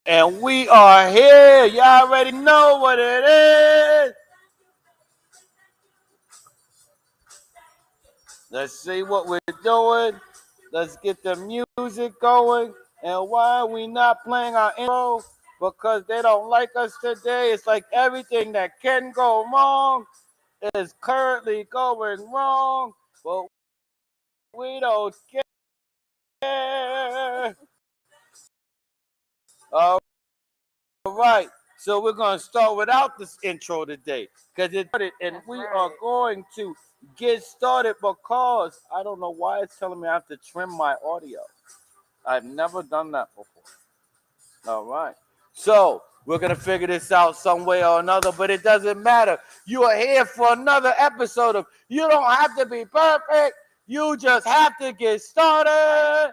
And we are here. Y'all already know what it is. Let's see what we're doing. Let's get the music going. And why are we not playing our intro? Because they don't like us today. It's like everything that can go wrong is currently going wrong. But we don't care. All right. So we're going to start without this intro today. Because it's and That's we are right. going to get started because I don't know why it's telling me I have to trim my audio. I've never done that before. All right. So we're going to figure this out some way or another, but it doesn't matter. You are here for another episode of You Don't Have to Be Perfect. You just have to get started.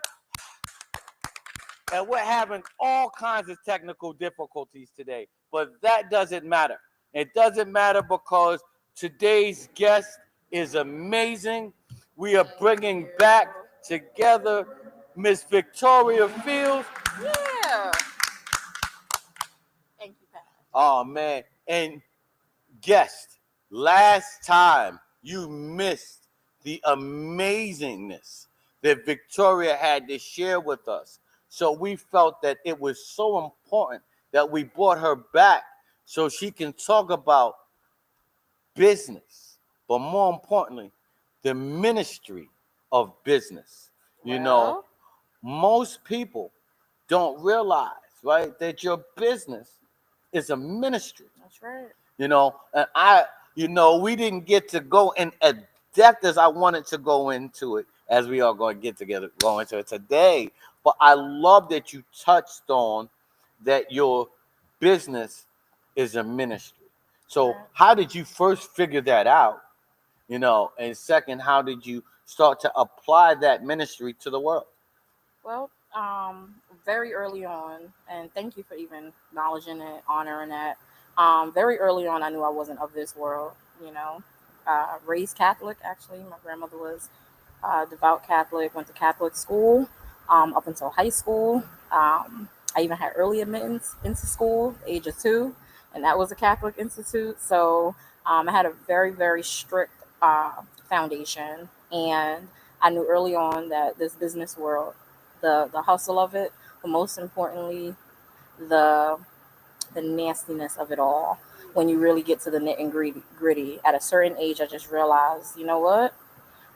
And we're having all kinds of technical difficulties today, but that doesn't matter. It doesn't matter because today's guest is amazing. We are bringing back together Miss Victoria Fields. Yeah. Thank you, Pat. Oh man, and guest, last time you missed the amazingness that Victoria had to share with us. So we felt that it was so important that we brought her back so she can talk about business, but more importantly, the ministry of business. You know, Well, most people don't realize, right, that your business is a ministry. that's right. And we didn't get to go in as depth as I wanted to go into it, as we are going to go into it today. But I love that you touched on that your business is a ministry. So Right. how did you first figure that out? And second, how did you start to apply that ministry to the world? Well, very early on, and thank you for even acknowledging it, honoring that. Very early on, I knew I wasn't of this world. You know, raised Catholic. Actually, my grandmother was devout Catholic. Went to Catholic school up until high school. I even had early admittance into school, age of 2, and that was a Catholic institute. So I had a very, very strict foundation, and I knew early on that this business world, the hustle of it, but most importantly, the the nastiness of it all. When you really get to the nit and gritty, at a certain age, I just realized, you know what?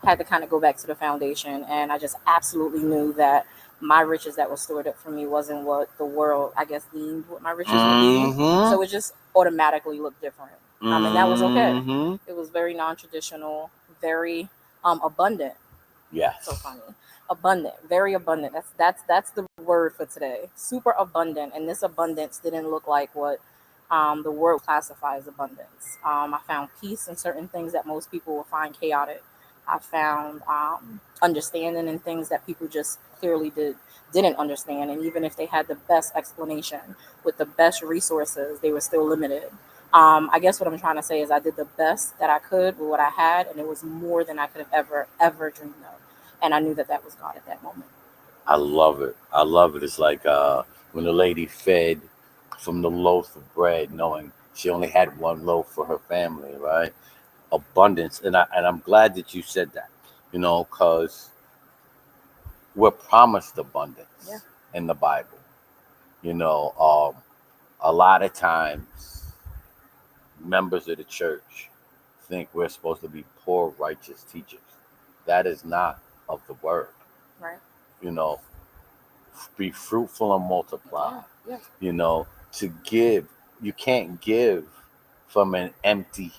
Had to kind of go back to the foundation, and I just absolutely knew that my riches that was stored up for me wasn't what the world, I guess, deemed what my riches would be. Mm-hmm. So it just automatically looked different, and that was okay. Mm-hmm. It was very non-traditional, very abundant. So Yes. funny, abundant, very abundant. That's the word for today. Super abundant, and this abundance didn't look like what the world classifies abundance. I found peace in certain things that most people will find chaotic. I found understanding in things that people just clearly didn't understand, and even if they had the best explanation with the best resources, they were still limited. I guess what I'm trying to say is I did the best that I could with what I had, and it was more than I could have ever dreamed of, and I knew that that was God at that moment. I love it. I love it. It's like when the lady fed from the loaf of bread, knowing she only had one loaf for her family, right? Abundance, and I'm glad that you said that. Because we're promised Yeah, abundance in the Bible. You know, um, a lot of times members of the church think we're supposed to be poor, righteous teachers. That is not of the word. right. You know, be fruitful and multiply. Yeah, yeah, To give, you can't give from an empty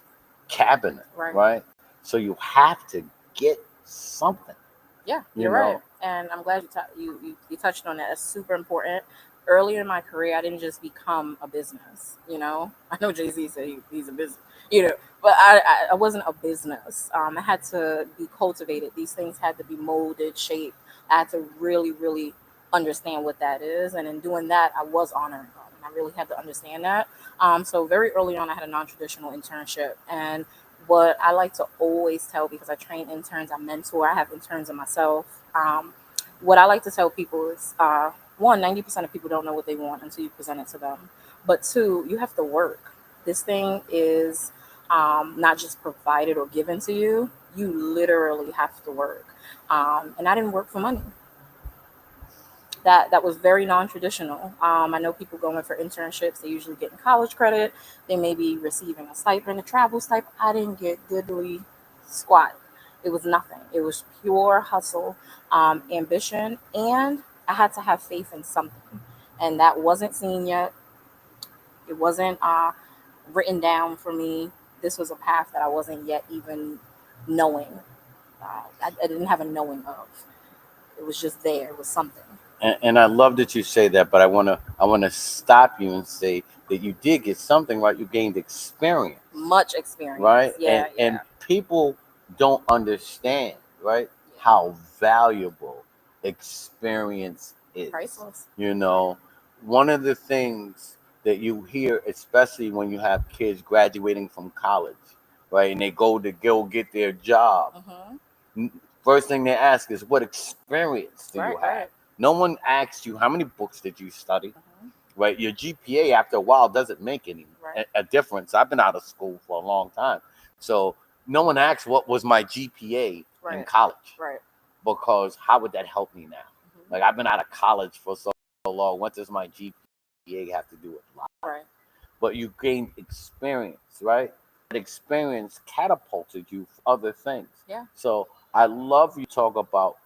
cabinet, right. right? So you have to get something, Yeah, you you're right, know. and I'm glad you touched on that. It's super important. Early in my career, I didn't just become a business. I know Jay Z said he's a business. But I wasn't a business. I had to be cultivated. These things had to be molded, shaped. I had to really, really understand what that is, and in doing that, I was honoring God, and I really had to understand that. So very early on, I had a non-traditional internship, and what I like to always tell, because I train interns, I mentor, I have interns in myself. What I like to tell people is one, 90% of people don't know what they want until you present it to them. But two, you have to work. This thing is not just provided or given to you. You literally have to work. And I didn't work for money. That was very non-traditional. I know people going for internships, they usually getting college credit. They may be receiving a stipend, a travel stipend. I didn't get diddly squat. It was nothing. It was pure hustle, ambition, and I had to have faith in something. And that wasn't seen yet. It wasn't written down for me. This was a path that I wasn't yet even knowing. I didn't have a knowing of. It was just there. It was something. And I love that you say that, but I wanna stop you and say that you did get something right. You gained experience, Much experience. right? Yeah, And people don't understand, right, yeah. how valuable experience is. Priceless. You know, one of the things that you hear, especially when you have kids graduating from college, right, and they go get their job. First thing they ask is, what experience do you have? Right. No one asks you, how many books did you study? Mm-hmm. Right? Your GPA after a while doesn't make any Right. a difference. I've been out of school for a long time. So no one asks what was my GPA in Right. college, Right. because how would that help me now? Mm-hmm. Like, I've been out of college for so long. What does my GPA have to do with life? Right. But you gained experience, right? That experience catapulted you for other things. Yeah. So I love you talk about,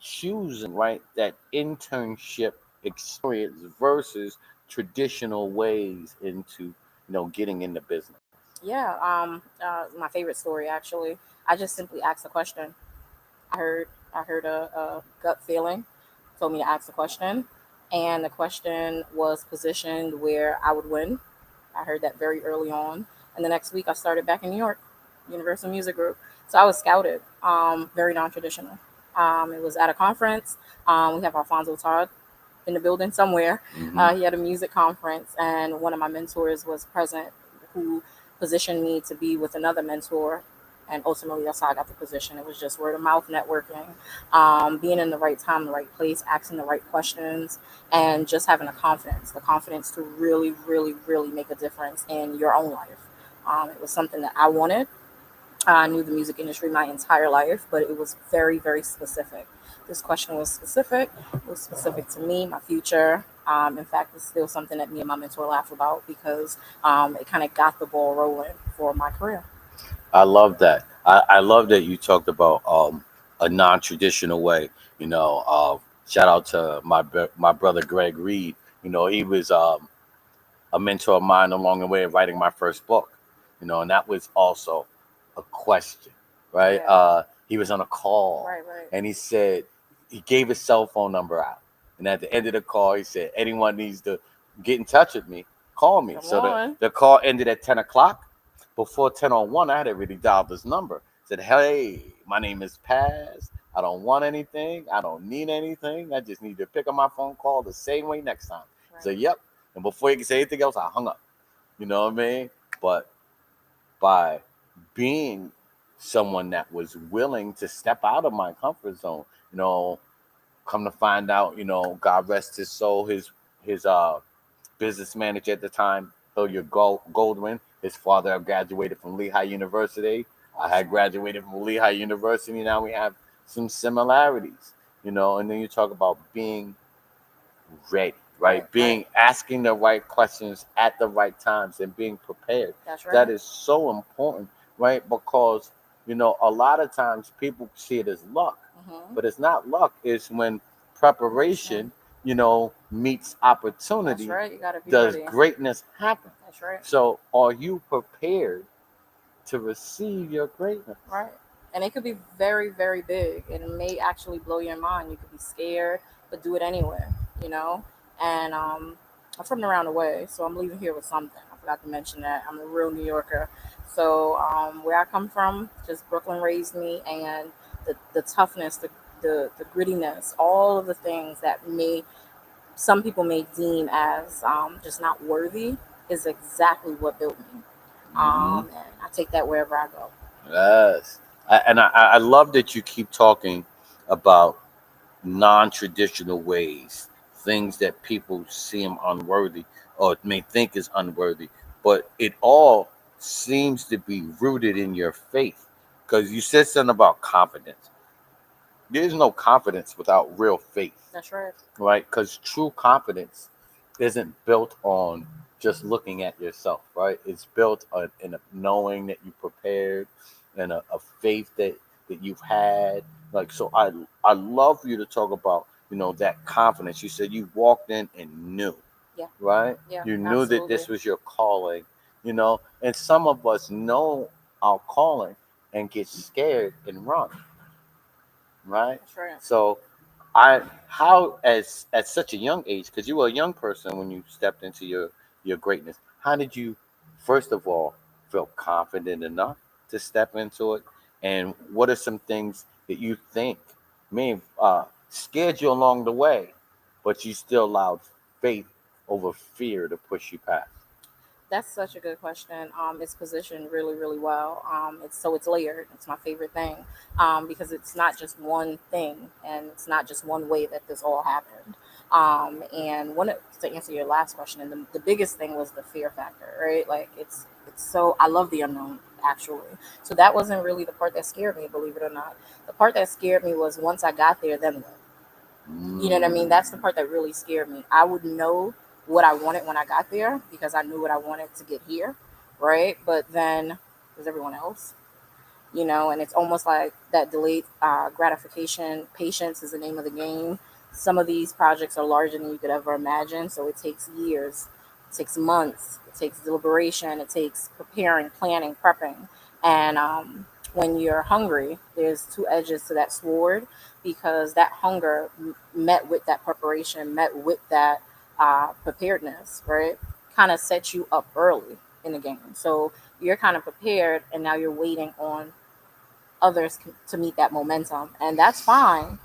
choosing, right, that internship experience versus traditional ways into, getting into business. Yeah. My favorite story actually. I just simply asked a question. I heard a gut feeling, told me to ask the question, and the question was positioned where I would win. I heard that very early on, and the next week I started back in New York, Universal Music Group. So I was scouted, very non-traditional. It was at a conference. We have Alfonso Todd in the building somewhere. Mm-hmm. He had a music conference, and one of my mentors was present, who positioned me to be with another mentor. And ultimately, that's how I got the position. It was just word of mouth networking, being in the right time, the right place, asking the right questions, and just having the confidence to really, really, really make a difference in your own life. It was something that I wanted. I knew the music industry my entire life, but it was very, very specific. This question was specific. It was specific to me, my future. In fact, it's still something that me and my mentor laugh about because it kind of got the ball rolling for my career. I love that. I love that you talked about a non-traditional way. Shout out to my brother Greg Reed. He was a mentor of mine along the way of writing my first book. And that was also a question, right? Yeah. He was on a call, Right. and he gave his cell phone number out, and at the end of the call, he said, anyone needs to get in touch with me, call me. Come So on. the call ended at 10 o'clock. Before 10:01, I had already dialed this number. Said, hey, my name is Paz. I don't want anything. I don't need anything. I just need to pick up my phone call the same way next time. Right. So, yep. And before he could say anything else, I hung up. You know what I mean? But by being someone that was willing to step out of my comfort zone, come to find out, God rest his soul, his business manager at the time, Hilliard Goldwyn. His father had graduated from Lehigh University. I had graduated from Lehigh University. Now we have some similarities, and then you talk about being ready, right? Right. Asking the right questions at the right times and being prepared. That's right. That is so important, right? Because, a lot of times people see it as luck, Mm-hmm. but it's not luck. It's when preparation, meets That's opportunity, right. You gotta be does ready. greatness happen. That's right. So are you prepared to receive your greatness? Right. And it could be very, very big. And it may actually blow your mind. You could be scared, but do it anyway, you know? And I'm from around the way, so I'm leaving here with something. I forgot to mention that. I'm a real New Yorker. So where I come from, just Brooklyn raised me, and the toughness, the grittiness, all of the things that some people may deem as just not worthy is exactly what built me. Mm-hmm. And I take that wherever I go. Yes. I love that you keep talking about non-traditional ways things that people seem unworthy or may think is unworthy, but it all seems to be rooted in your faith. Because you said something about confidence. There's no confidence without real faith, That's right. right? Because true confidence isn't built on just looking at yourself, right? It's built on in a knowing that you prepared and a faith that you've had. Like so, I love you to talk about that confidence. You said you walked in and knew, Yeah. right? Yeah. You knew that Absolutely. this was your calling, and some of us know our calling and get scared and run, right? That's right. So I how as at such a young age, because you were a young person when you stepped into your greatness, how did you first of all feel confident enough to step into it? And what are some things that you think may have scared you along the way, but you still allowed faith over fear to push you past? That's such a good question. It's positioned really, really well. It's layered. It's my favorite thing, because it's not just one thing, and it's not just one way that this all happened. And to answer your last question, and the biggest thing was the fear factor, right? Like it's so I love the unknown actually. So that wasn't really the part that scared me, believe it or not. The part that scared me was once I got there, then what? You know what I mean? That's the part that really scared me. I would know what I wanted when I got there because I knew what I wanted to get here, right? But then there's everyone else, and it's almost like that delayed gratification. Patience is the name of the game. Some of these projects are larger than you could ever imagine, so it takes years, it takes months, it takes deliberation, it takes preparing, planning, prepping, and when you're hungry, there's two edges to that sword because that hunger met with that preparation, met with that preparedness, right? Kind of sets you up early in the game. So you're kind of prepared, and now you're waiting on others to meet that momentum, and that's fine.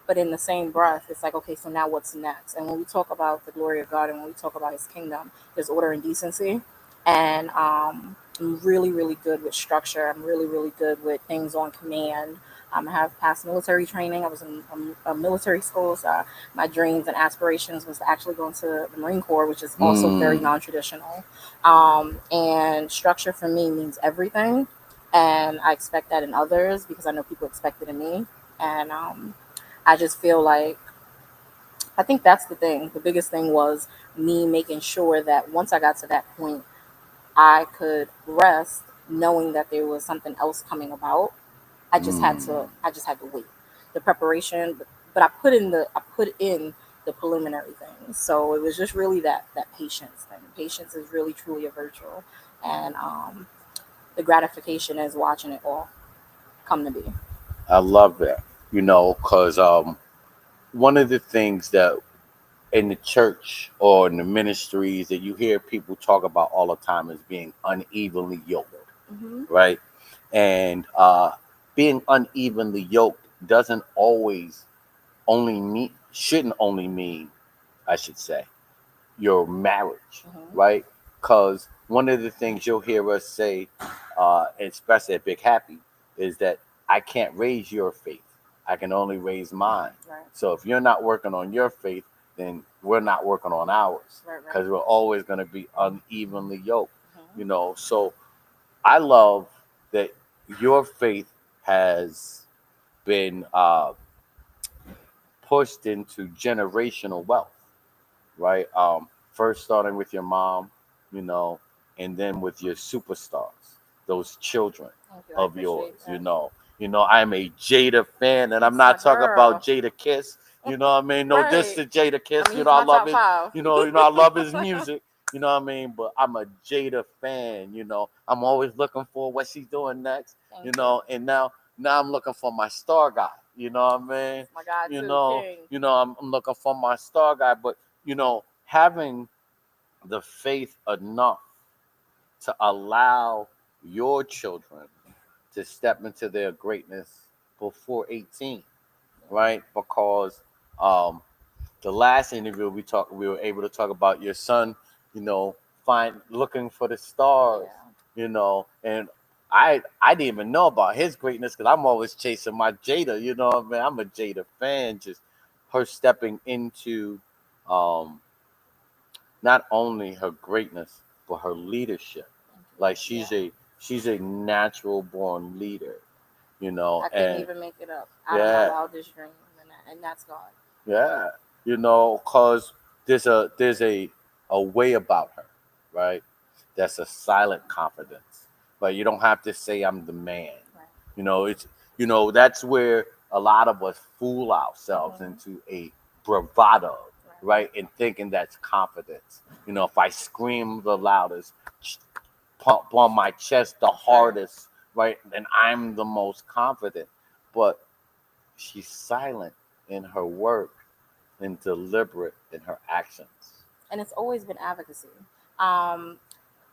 But in the same breath, it's like, okay, so now what's next? And when we talk about the glory of God and when we talk about His kingdom, there's order and decency. And I'm really, really good with structure. I'm really, really good with things on command. I have past military training. I was in a military school. So my dreams and aspirations was to actually go into the Marine Corps, which is also very Mm. non-traditional. And structure for me means everything. And I expect that in others because I know people expect it in me. And I just feel like I think that's the thing. The biggest thing was me making sure that once I got to that point, I could rest knowing that there was something else coming about. Mm. I just had to wait. The preparation, but I put in the preliminary things. So it was just really that patience thing. Patience is really truly a virtue, and the gratification is watching it all come to be. I love that, because one of the things that in the church or in the ministries that you hear people talk about all the time is being unevenly yoked, Hmm. right? And being unevenly yoked doesn't always only mean shouldn't only mean, I should say, your marriage, Hmm. right? Because one of the things you'll hear us say, especially at Big Happy, is that I can't raise your faith. I can only raise mine. Right, So if you're not working on your faith, then we're not working on ours right, right. because we're always going to be unevenly yoked, Hmm. So I love that your faith has been pushed into generational wealth, right? First starting with your mom, you know, and then with your superstars, those children Thank you. I of appreciate yours. that. I'm a Jada fan, and I'm That's my not talking about girl. Jada Kiss. You know what I mean? No diss Right. to Jada I Kiss. mean, he's I my love top his. five. I love his music. You know what I mean? But I'm a Jada fan. I'm always looking for what she's doing next. Thank you. And now I'm looking for my star guy. You know what I mean? That's my God too, King. I'm looking for my star guy, but having the faith enough to allow your children to step into their greatness before 18, right? Because um, the last interview we were able to talk about your son, you know, find looking for the stars, Yeah. and I didn't even know about his greatness because I'm always chasing my Jada, you know what I mean? I'm a Jada fan, just her stepping into Um, not only her greatness, but her leadership. Like Yeah. she's a natural born leader, you know, I couldn't and even make it up out of my yeah, wildest dream, and that's God. yeah, you know, cause there's a way about her, right? That's a silent confidence, but you don't have to say I'm the man. Right. You know, it's that's where a lot of us fool ourselves Mhm. into a bravado, Right. right? And thinking that's confidence. You know, if I scream the loudest, pump on my chest the That's right. hardest, right, then I'm the most confident. But she's silent in her work and deliberate in her actions. And it's always been advocacy. Um,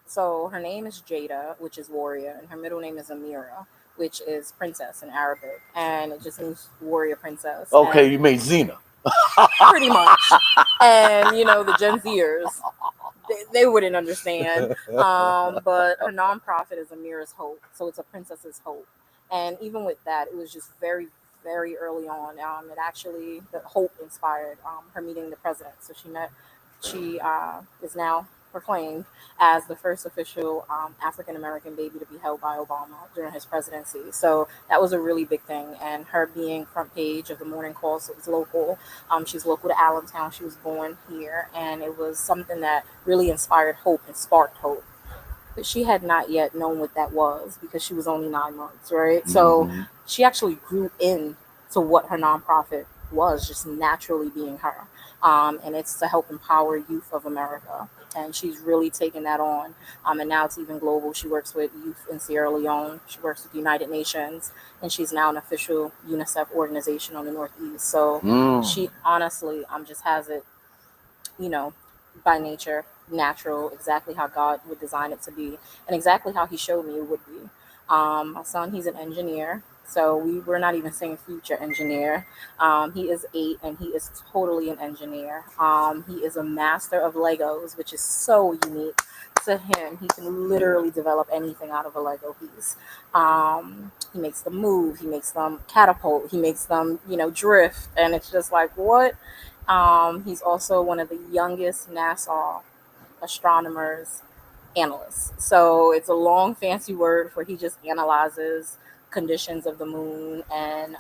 so her name is Jada, which is warrior, and her middle name is Amira, which is princess in Arabic, and it just means warrior princess. Okay, And you made Xena. pretty much. And the Gen Zers, they wouldn't understand. But her nonprofit is Amira's Hope, so it's a princess's hope. And even with that, it was just very, very early on. It actually the hope inspired her meeting the president. So she is now proclaimed as the first official African American baby to be held by Obama during his presidency. So that was a really big thing. And her being front page of the Morning Call, so it was local. She's local to Allentown. She was born here, and it was something that really inspired hope and sparked hope. But she had not yet known what that was because she was only 9 months, right? So Hmm. she actually grew in to what her nonprofit was, just naturally being her. And it's to help empower youth of America. And she's really taken that on. And now it's even global. She works with youth in Sierra Leone. She works with the United Nations. And she's now an official UNICEF organization on the Northeast. So Mm. she honestly just has it, you know, by nature, natural, exactly how God would design it to be, and exactly how He showed me it would be. My son, he's an engineer, so we were not even saying future engineer. He is 8, and he is totally an engineer. He is a master of Legos, which is so unique to him. He can literally develop anything out of a Lego piece. He makes them move. He makes them catapult. He makes them, drift, and it's just like what. He's also one of the youngest NASA astronomers analysts. So it's a long, fancy word for he just analyzes conditions of the moon. And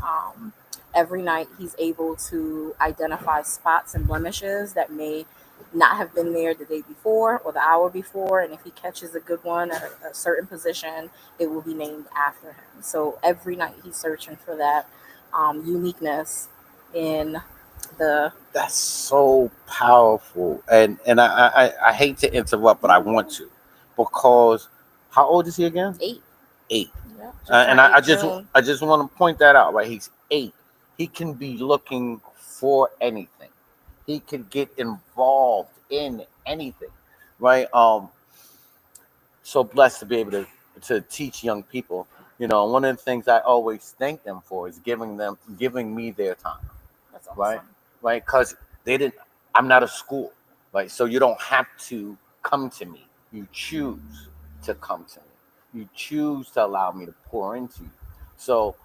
every night he's able to identify spots and blemishes that may not have been there the day before or the hour before. And if he catches a good one at a certain position, it will be named after him. So every night he's searching for that uniqueness in the That's so powerful, and I hate to interrupt, but I want to, because how old is he again? 8. 8. Yeah, just And turned I 8 just June. I just want to point that out, right? He's 8. He can be looking for anything. He can get involved in anything, right? So blessed to be able to teach young people. You know, one of the things I always thank them for is giving me their time, That's right? awesome. Right? Because they didn't. I'm not a school, right? So you don't have to come to me. You choose to come to me. You choose to allow me to pour into you. So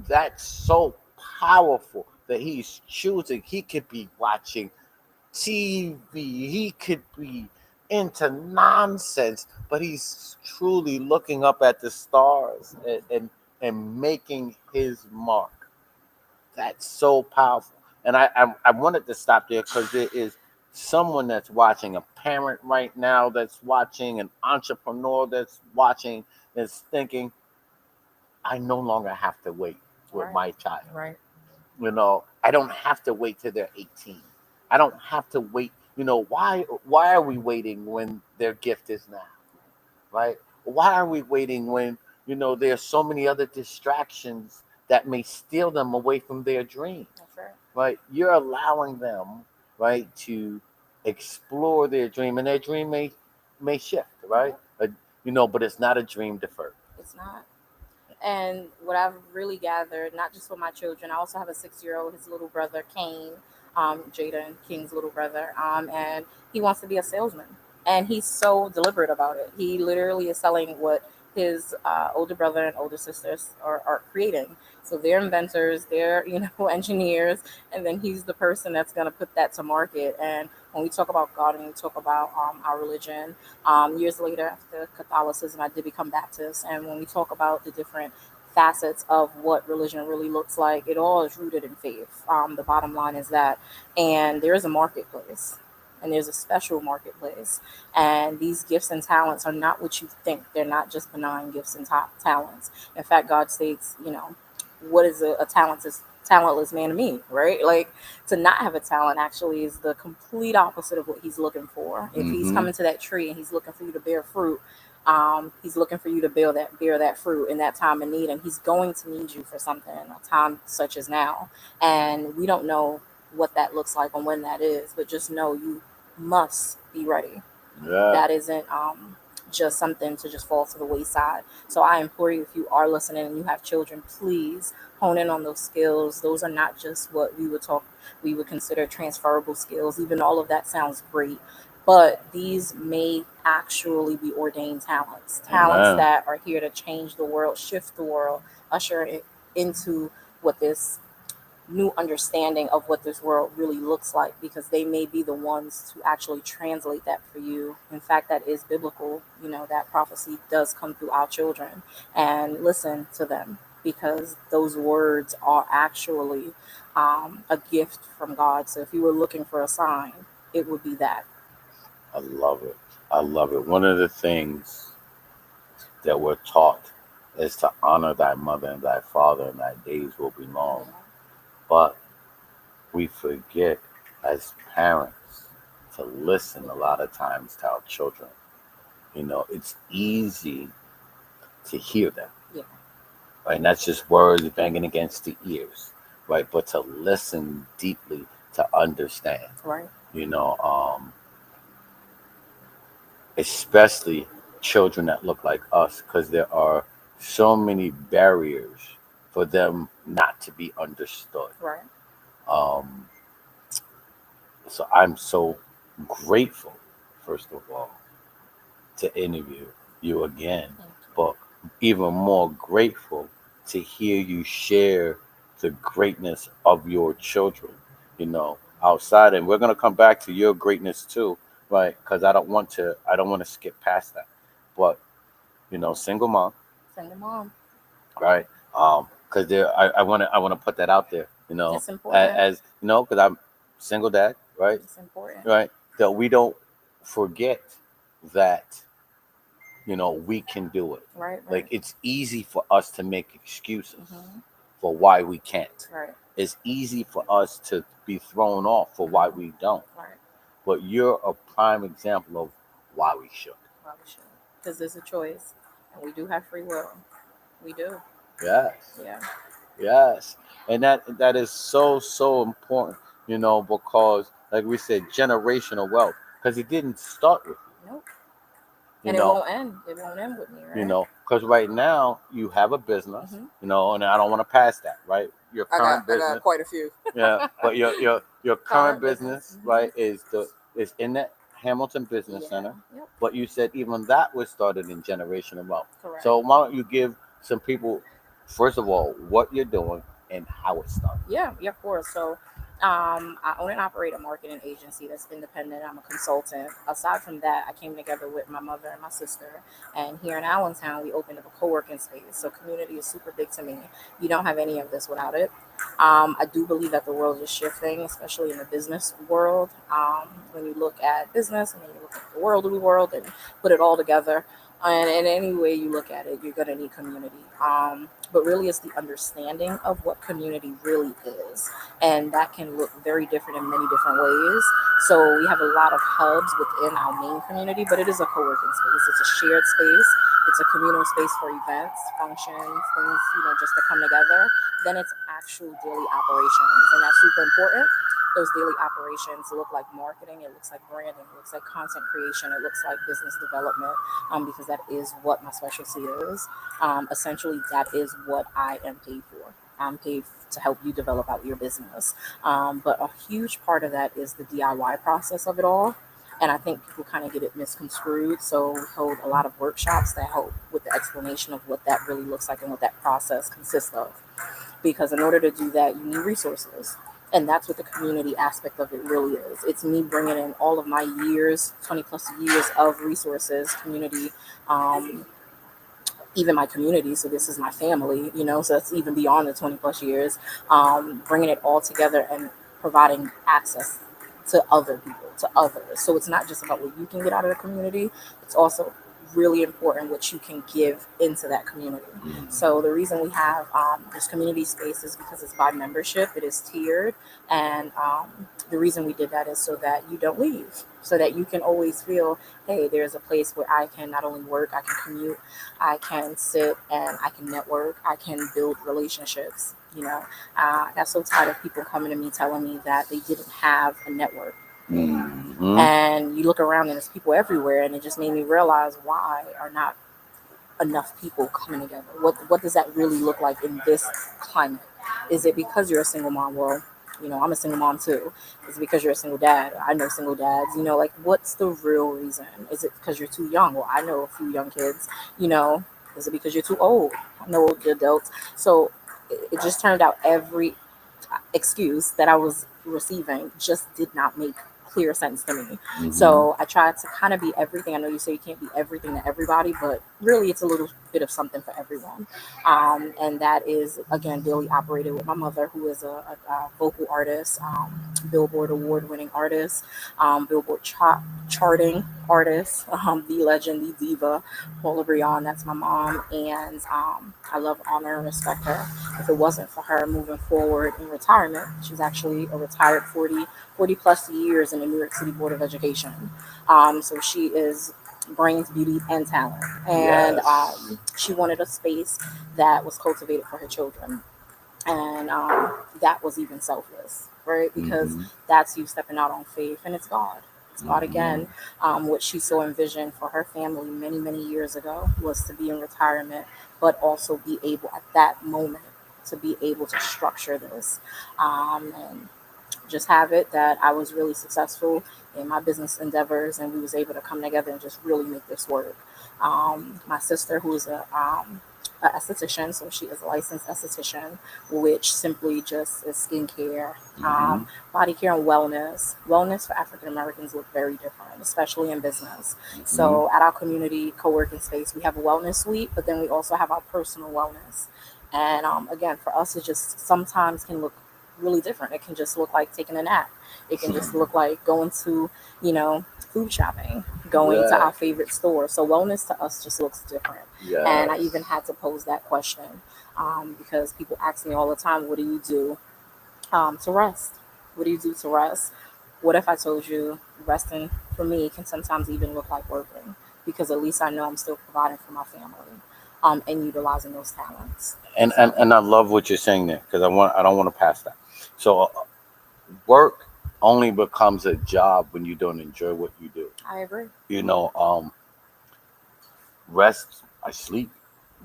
that's so powerful that he's choosing. He could be watching TV. He could be into nonsense, but he's truly looking up at the stars and making his mark. That's so powerful. And I wanted to stop there because there is someone that's watching, a parent right now that's watching, an entrepreneur that's watching, that's thinking, I no longer have to wait with Right. my child. Right. You know, I don't have to wait till they're 18. I don't have to wait. You know, why are we waiting when their gift is now? Right? Why are we waiting when, there's so many other distractions that may steal them away from their dream? That's right. Right? You're allowing them, right, to explore their dream, and their dream may shift, right? Yep. But it's not a dream deferred. It's not. And what I've really gathered, not just for my children, I also have a 6-year-old, his little brother, Kane, Jada and King's little brother, and he wants to be a salesman. And he's so deliberate about it. He literally is selling what his older brother and older sisters are creating. So they're inventors, they're, engineers, and then he's the person that's going to put that to market. And When we talk about God and we talk about our religion, years later after Catholicism, I did become Baptist. And when we talk about the different facets of what religion really looks like, it all is rooted in faith. The bottom line is that, and there is a marketplace. And there's a special marketplace. And these gifts and talents are not what you think. They're not just benign gifts and talents. In fact, God states, what is a talentless man to me, right? Like, to not have a talent actually is the complete opposite of what he's looking for. If he's coming to that tree and he's looking for you to bear fruit, he's looking for you to bear that fruit in that time of need, and he's going to need you for something, a time such as now. And we don't know what that looks like and when that is, but just know you must be ready. Yeah. That isn't just something to just fall to the wayside. So I implore you, if you are listening and you have children, please hone in on those skills. Those are not just what we would consider transferable skills. Even all of that sounds great, but these may actually be ordained talents Amen. that are here to change the world, shift the world, usher it into what this new understanding of what this world really looks like, because they may be the ones to actually translate that for you. In fact, that is biblical. That prophecy does come through our children, and listen to them, because those words are actually a gift from God. So if you were looking for a sign, it would be that. I love it. I love it. One of the things that we're taught is to honor thy mother and thy father, and thy days will be long. But we forget as parents to listen a lot of times to our children. It's easy to hear them. Yeah. Right? And that's just words banging against the ears. Right? But to listen deeply, to understand. Right. Especially children that look like us, because there are so many barriers for them not to be understood. Right. So I'm so grateful, first of all, to interview you again, but even more grateful to hear you share the greatness of your children, outside. And we're going to come back to your greatness too, right? Because I don't want to skip past that. But, single mom, right? Because I want to put that out there, It's important. as because I'm single dad, right? It's important. Right? That we don't forget that we can do it. Right. Like, it's easy for us to make excuses for why we can't. Right. It's easy for us to be thrown off for why we don't. Right. But you're a prime example of why we should. Because there's a choice, and we do have free will. We do. Yes. Yeah. Yes. And that is so important, because, like we said, generational wealth. Because it didn't start with you. Nope. And it won't end. It won't end with me, right? Because right now you have a business, and I don't want to pass that, right? Your current business. I got quite a few. Yeah, but your current business, right, is in the Hamilton Business Center. Yep. But you said even that was started in generational wealth. Correct. So why don't you give some people, first of all, what you're doing and how it started? Yeah, of course. So I own and operate a marketing agency that's independent. I'm a consultant. Aside from that, I came together with my mother and my sister, and here in Allentown, we opened up a co-working space. So community is super big to me. You don't have any of this without it. I do believe that the world is shifting, especially in the business world. When you look at business and then you look at the world and put it all together, and in any way you look at it, you're going to need community. But really, it's the understanding of what community really is. And that can look very different in many different ways. So we have a lot of hubs within our main community, but it is a co-working space. It's a shared space. It's a communal space for events, functions, things, just to come together. Then it's actual daily operations, and that's super important. Those daily operations look like marketing, it looks like branding, it looks like content creation, it looks like business development, because that is what my specialty is. Essentially, that is what I am paid for. I'm paid to help you develop out your business. But a huge part of that is the DIY process of it all. And I think people kind of get it misconstrued. So we hold a lot of workshops that help with the explanation of what that really looks like and what that process consists of. Because in order to do that, you need resources. And that's what the community aspect of it really is. It's me bringing in all of my years, 20 plus years of resources, community, um, even my community. So this is my family, so that's even beyond the 20 plus years, bringing it all together and providing access to other people, to others. So it's not just about what you can get out of the community. It's also really important what you can give into that community. So the reason we have this community space is because it's by membership. It is tiered. And the reason we did that is so that you don't leave, so that you can always feel, hey, there's a place where I can not only work, I can commute, I can sit and I can network, I can build relationships. I got so tired of people coming to me telling me that they didn't have a network. And you look around and there's people everywhere, and it just made me realize, why are not enough people coming together? What does that really look like in this climate? Is it because you're a single mom? Well, I'm a single mom too. Is it because you're a single dad? I know single dads. Like, what's the real reason? Is it because you're too young? Well, I know a few young kids. Is it because you're too old? I know adults. So it just turned out every excuse that I was receiving just did not make clear sense to me. So I tried to kind of be everything. I know you say you can't be everything to everybody, but really it's a little bit of something for everyone. And that is, again, daily operated with my mother, who is a vocal artist, Billboard award-winning artist, Billboard charting artist, the legend, the diva, Paula Brion. That's my mom, and I love, honor, and respect her. If it wasn't for her moving forward in retirement, she's actually a retired 40 plus years in the New York City Board of Education. So she is brains, beauty, and talent. And she wanted a space that was cultivated for her children. And that was even selfless, right? Because that's you stepping out on faith, and it's God. It's God again. What she so envisioned for her family many, many years ago was to be in retirement, but also be able at that moment to be able to structure this. And just have it that I was really successful in my business endeavors, and we was able to come together and just really make this work. My sister, who's a esthetician, so she is a licensed esthetician, which simply just is skincare, body care, and wellness. Wellness for African Americans look very different, especially in business. So at our community co-working space, we have a wellness suite, but then we also have our personal wellness. And again, for us, it just sometimes can look really different. It can just look like taking a nap. It can just look like going to, food shopping, going to our favorite store. So wellness to us just looks different. And I even had to pose that question because people ask me all the time, what do you do to rest? What do you do to rest? What if I told you resting for me can sometimes even look like working? Because at least I know I'm still providing for my family and utilizing those talents. And I love what you're saying there, because I don't want to pass that. So work only becomes a job when you don't enjoy what you do. I agree. Rest, I sleep.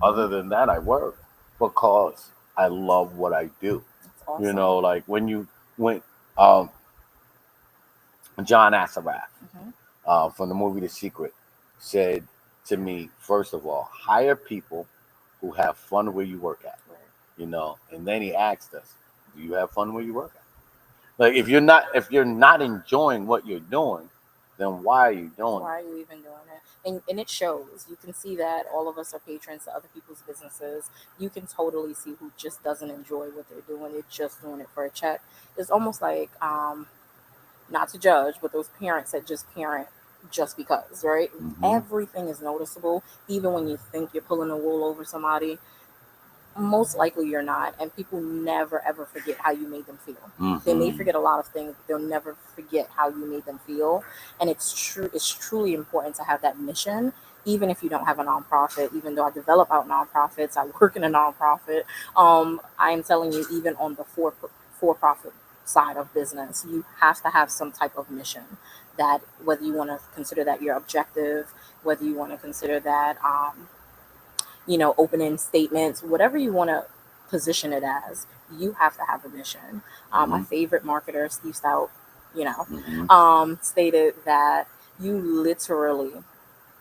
Other than that, I work because I love what I do. That's awesome. Like when um, John Assaraf from the movie The Secret said to me, first of all, hire people who have fun where you work at. And then he asked us, do you have fun where you work at? Like, if you're not enjoying what you're doing, then why are you doing Why are you even doing it? And it shows. You can see that all of us are patrons to other people's businesses. You can totally see who just doesn't enjoy what they're doing. They're just doing it for a check. It's almost like, not to judge, but those parents that just parent just because, right? Everything is noticeable. Even when you think you're pulling the wool over somebody, most likely you're not. And people never ever forget how you made them feel. They may forget a lot of things, but they'll never forget how you made them feel. And it's truly important to have that mission, even if you don't have a nonprofit. Even though I develop out nonprofits, I work in a nonprofit. I am telling you, even on the for-profit side of business, you have to have some type of mission, that whether you want to consider that your objective, whether you want to consider that opening statements, whatever you want to position it as, you have to have a mission. My favorite marketer, Steve Stout, stated that you literally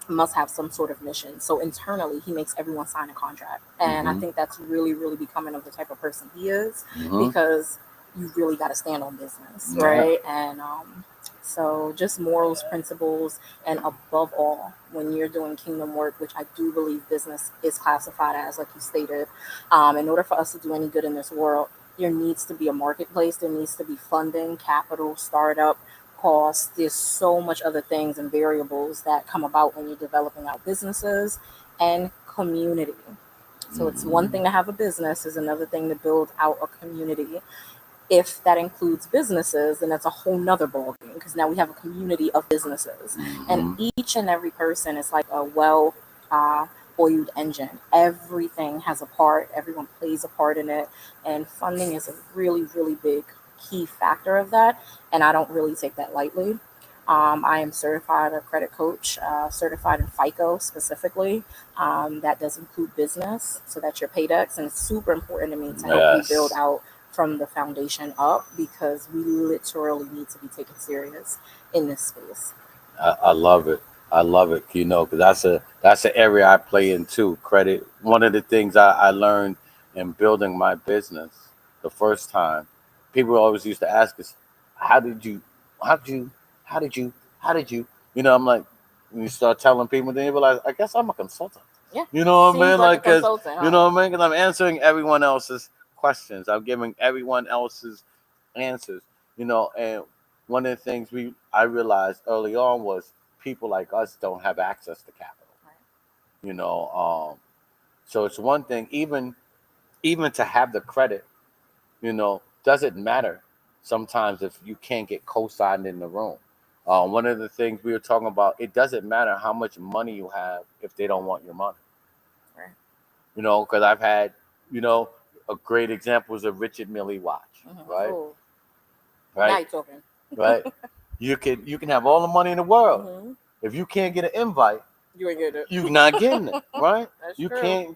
must have some sort of mission. So internally, he makes everyone sign a contract. And I think that's really, really becoming of the type of person he is, because you really got to stand on business, right? And so just morals, principles, and above all, when you're doing kingdom work, which I do believe business is classified as, like you stated, in order for us to do any good in this world, there needs to be a marketplace, there needs to be funding, capital, startup costs. There's so much other things and variables that come about when you're developing out businesses and community. So it's one thing to have a business, is another thing to build out a community. If that includes businesses, then that's a whole nother ballgame, because now we have a community of businesses, and each and every person is like a oiled engine. Everything has a part, everyone plays a part in it, and funding is a really, really big key factor of that, and I don't really take that lightly. I am certified a credit coach, certified in FICO specifically. That does include business, so that's your paydex, and it's super important to me to help you build out from the foundation up, because we literally need to be taken serious in this space. I love it. I love it, because that's an area I play in too. Credit. One of the things I learned in building my business the first time, people always used to ask us, "How did you? How did you? How did you? How did you?" I'm like, when you start telling people, then you realize, I guess I'm a consultant. Yeah. You know what I Seems mean? like a Because consultant, you know what I mean? Because I'm answering everyone else's questions. I'm giving everyone else's answers. And one of the things I realized early on was people like us don't have access to capital. Right. So it's one thing, even to have the credit, doesn't matter sometimes if you can't get co-signed in the room. One of the things we were talking about, it doesn't matter how much money you have if they don't want your money. Right. Because I've had, a great example is a Richard Mille watch, right? Ooh. Right. Now you're talking. Right. You can have all the money in the world. If you can't get an invite, You ain't getting it. you're not getting it, right? That's You true. can't,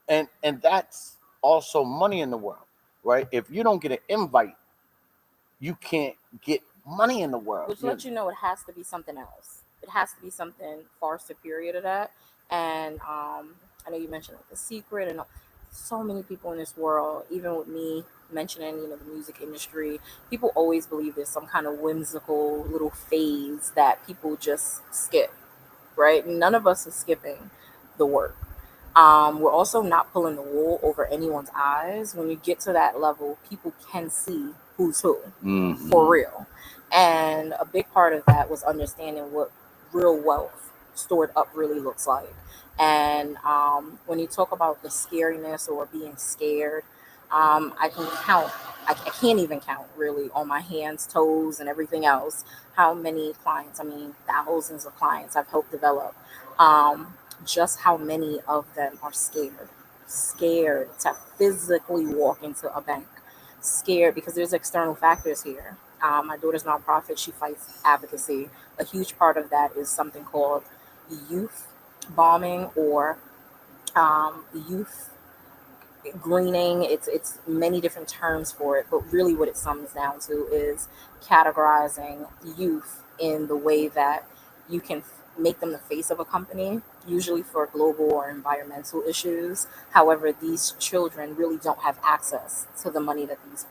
and that's also money in the world, right? If you don't get an invite, you can't get money in the world. Which lets you know it has to be something else. It has to be something far superior to that. And I know you mentioned like The Secret, and so many people in this world, even with me mentioning, the music industry, people always believe there's some kind of whimsical little phase that people just skip, right? None of us is skipping the work. We're also not pulling the wool over anyone's eyes. When you get to that level, people can see who's who, for real. And a big part of that was understanding what real wealth stored up really looks like. And when you talk about the scariness or being scared, I can count. I can't even count really on my hands, toes, and everything else how many clients, I mean, thousands of clients I've helped develop. Just how many of them are scared to physically walk into a bank, scared because there's external factors here. My daughter's nonprofit, she fights advocacy. A huge part of that is something called youth bombing, or youth greening. It's many different terms for it, but really what it sums down to is categorizing youth in the way that you can make them the face of a company, usually for global or environmental issues. However, these children really don't have access to the money that these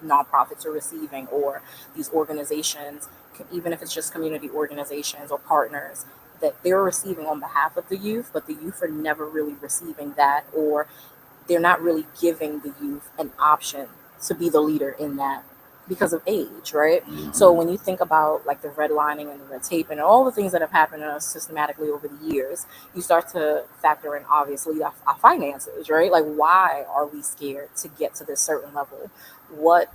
nonprofits are receiving, or these organizations, even if it's just community organizations or partners, that they're receiving on behalf of the youth, but the youth are never really receiving that, or they're not really giving the youth an option to be the leader in that because of age, right? So when you think about like the redlining and the red tape and all the things that have happened to us systematically over the years, you start to factor in obviously our finances, right? Like, why are we scared to get to this certain level? Well,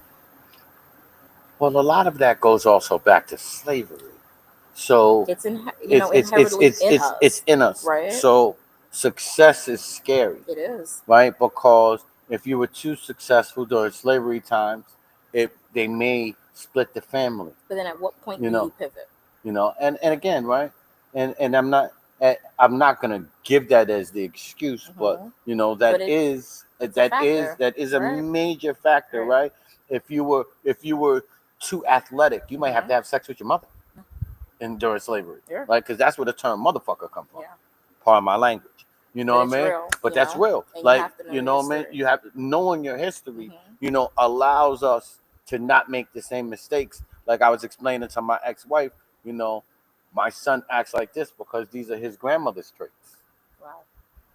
a lot of that goes also back to slavery. So it's inherently in us. It's in us, right? So success is scary. It is, right? Because if you were too successful during slavery times, they may split the family. But then at what point do you pivot? And again, right? And I'm not gonna give that as the excuse, but that is a right? major factor, right? If you were too athletic, you might have to have sex with your mother during slavery, right? Because that's where the term motherfucker come from. Part of my language. You know what I mean? Real, but that's real. And like you know what I mean? You have knowing your history allows us to not make the same mistakes. Like I was explaining to my ex-wife, my son acts like this because these are his grandmother's traits. Wow.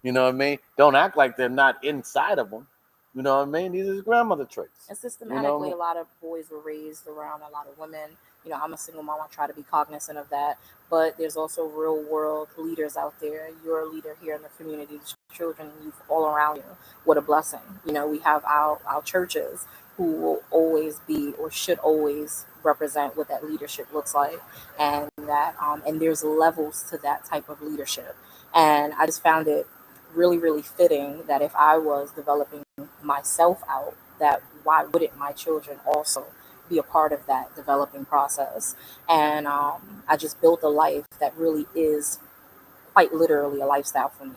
You know what I mean? Don't act like they're not inside of him. You know what I mean? These are his grandmother traits. And systematically, a lot of boys were raised around a lot of women. I'm a single mom. I try to be cognizant of that. But there's also real world leaders out there. You're a leader here in the community, children and youth all around you. What a blessing. We have our churches who will always be or should always represent what that leadership looks like. And there's levels to that type of leadership. And I just found it really, really fitting that if I was developing myself out, that why wouldn't my children also be a part of that developing process? And I just built a life that really is quite literally a lifestyle for me.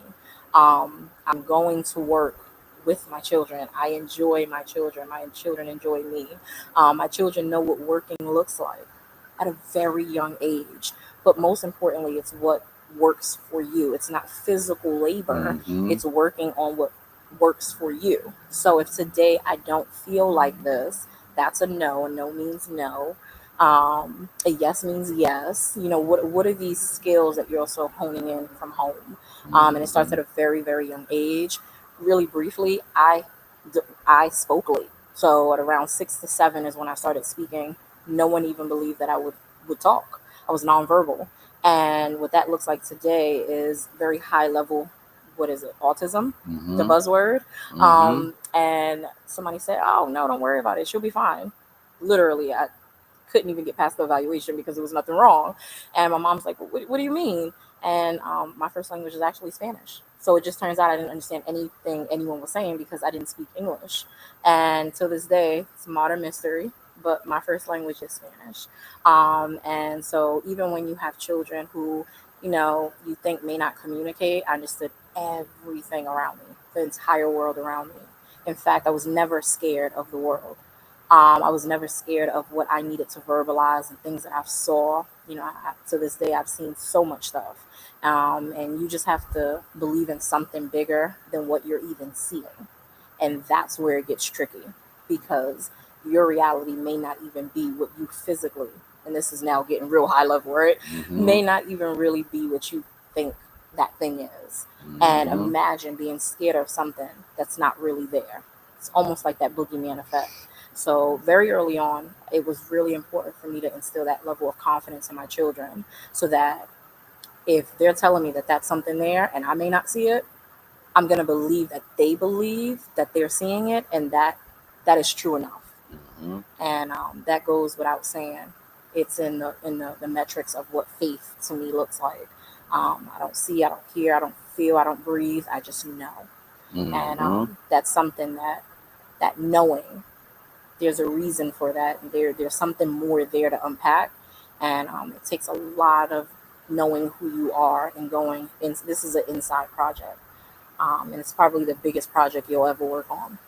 I'm going to work with my children. I enjoy my children. My children enjoy me. My children know what working looks like at a very young age. But most importantly, it's what works for you. It's not physical labor. Mm-hmm. It's working on what works for you. So if today I don't feel like this, that's a no. A no means no. A yes means yes. What are these skills that you're also honing in from home? And it starts at a very, very young age. Really briefly, I spoke late. So at around 6 to 7 is when I started speaking. No one even believed that I would talk. I was nonverbal. And what that looks like today is very high level, what is it, autism, the buzzword. And somebody said, oh, no, don't worry about it. She'll be fine. Literally, I couldn't even get past the evaluation because there was nothing wrong. And my mom's like, what do you mean? And my first language is actually Spanish. So it just turns out I didn't understand anything anyone was saying because I didn't speak English. And to this day, it's a modern mystery, but my first language is Spanish. And so even when you have children who, you think may not communicate, I understood everything around me, the entire world around me. In fact, I was never scared of the world. I was never scared of what I needed to verbalize and things that I saw. To this day, I've seen so much stuff. And you just have to believe in something bigger than what you're even seeing. And that's where it gets tricky because your reality may not even be what you physically, and this is now getting real high level, right? May not even really be what you think that thing is. And imagine being scared of something that's not really there. It's almost like that boogeyman effect. So very early on, it was really important for me to instill that level of confidence in my children so that if they're telling me that that's something there and I may not see it, I'm going to believe that they believe that they're seeing it and that is true enough. And that goes without saying. It's in the metrics of what faith to me looks like. I don't see, I don't hear, I don't feel, I don't breathe. I just know. And that's something that knowing, there's a reason for that. There's something more there to unpack. And it takes a lot of knowing who you are and going in. This is an inside project. And it's probably the biggest project you'll ever work on.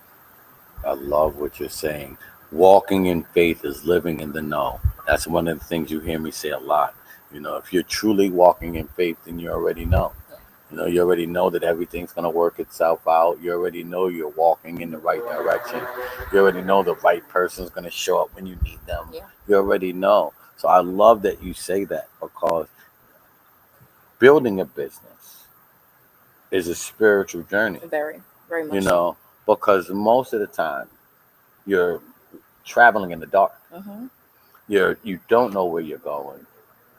I love what you're saying. Walking in faith is living in the know. That's one of the things you hear me say a lot. If you're truly walking in faith, then you already know. You already know that everything's going to work itself out. You already know you're walking in the right direction. You already know the right person's going to show up when you need them. Yeah. You already know. So I love that you say that because building a business is a spiritual journey. Very, very much so. Because most of the time you're traveling in the dark. You don't know where you're going,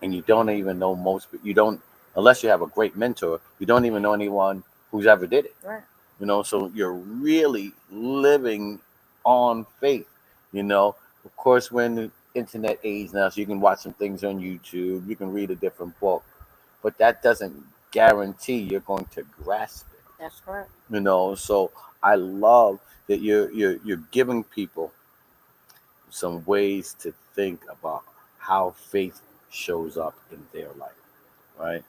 and you don't even know unless you have a great mentor, you don't even know anyone who's ever did it. Right. So you're really living on faith. Of course, we're in the internet age now, so you can watch some things on YouTube, you can read a different book, but that doesn't guarantee you're going to grasp it. That's correct. So I love that you're giving people some ways to think about how faith shows up in their life, right?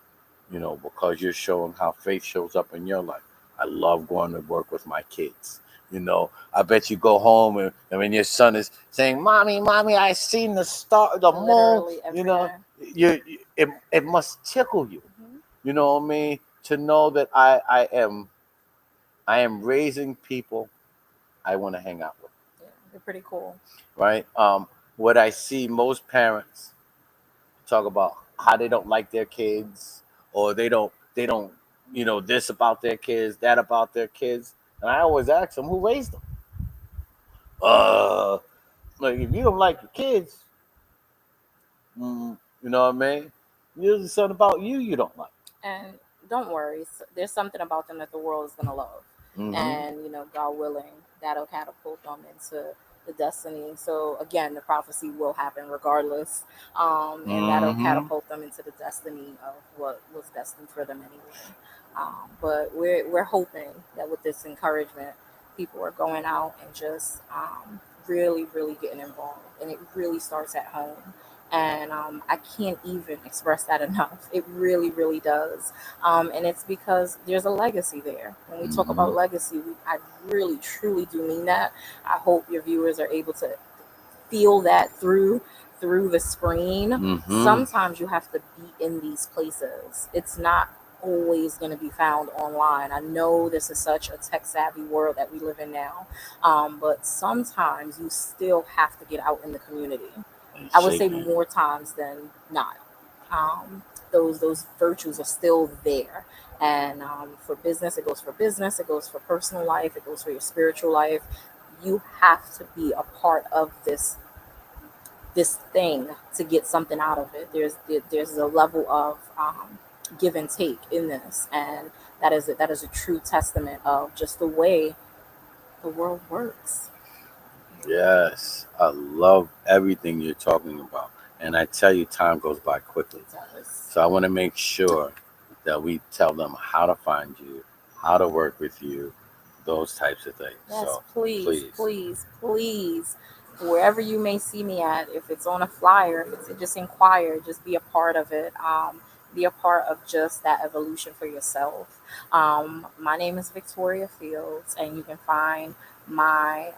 Because you're showing how faith shows up in your life. I love going to work with my kids. I bet you go home and when your son is saying, "Mommy, I seen the star, the moon." It must tickle you. You know what I mean? To know that I am raising people I want to hang out with. Yeah. They're pretty cool. right? What I see most parents talk about how they don't like their kids, or they don't this about their kids, that about their kids, and I always ask them, who raised them? Uh, like if you don't like your kids, you know what I mean? There's something about you don't like. And don't worry, there's something about them that the world is gonna love, Mm-hmm. and God willing, that'll catapult them into the destiny. So again, the prophecy will happen regardless, and that'll Mm-hmm. catapult them into the destiny of what was destined for them anyway. But we're hoping that with this encouragement, people are going out and just really, really getting involved, and it really starts at home. And I can't even express that enough. It really, really does. And it's because there's a legacy there. When we talk Mm-hmm. about legacy, I really, truly do mean that. I hope your viewers are able to feel that through the screen. Mm-hmm. Sometimes you have to be in these places. It's not always going to be found online. I know this is such a tech savvy world that we live in now, but sometimes you still have to get out in the community. And I would say shaking. more times than not. Um, those virtues are still there, and for business, it goes for business. It goes for personal life. It goes for your spiritual life. You have to be a part of this thing to get something out of it. There's a level of give and take in this, and that is a true testament of just the way the world works. Yes, I love everything you're talking about. And I tell you, time goes by quickly. It does. So I want to make sure that we tell them how to find you, how to work with you, those types of things. Yes, So please, please. please, please, wherever you may see me at, if it's on a flyer, if it's just inquire, just be a part of it. Be a part of just that evolution for yourself. My name is Victoria Fields, and you can find my